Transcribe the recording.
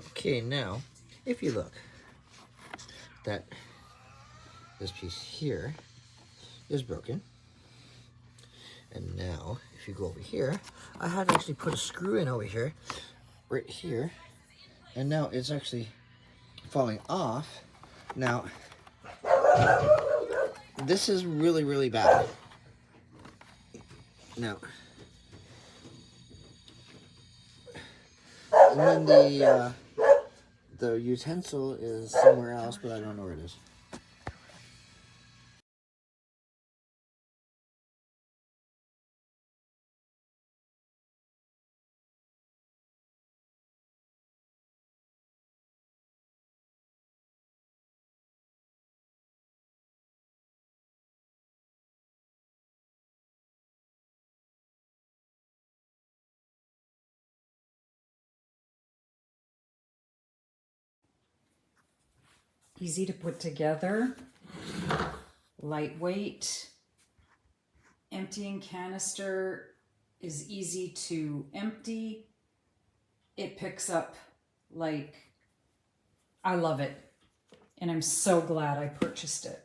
Okay, now, if you look, that this piece here is broken. And now, if you go over here, I had to actually put a screw in over here, right here, and now it's actually falling off. Now, this is really, really bad. Now, and then the utensil is somewhere else, but I don't know where it is. Easy to put together, lightweight. Emptying canister is easy to empty. It picks up like, I love it. And I'm so glad I purchased it.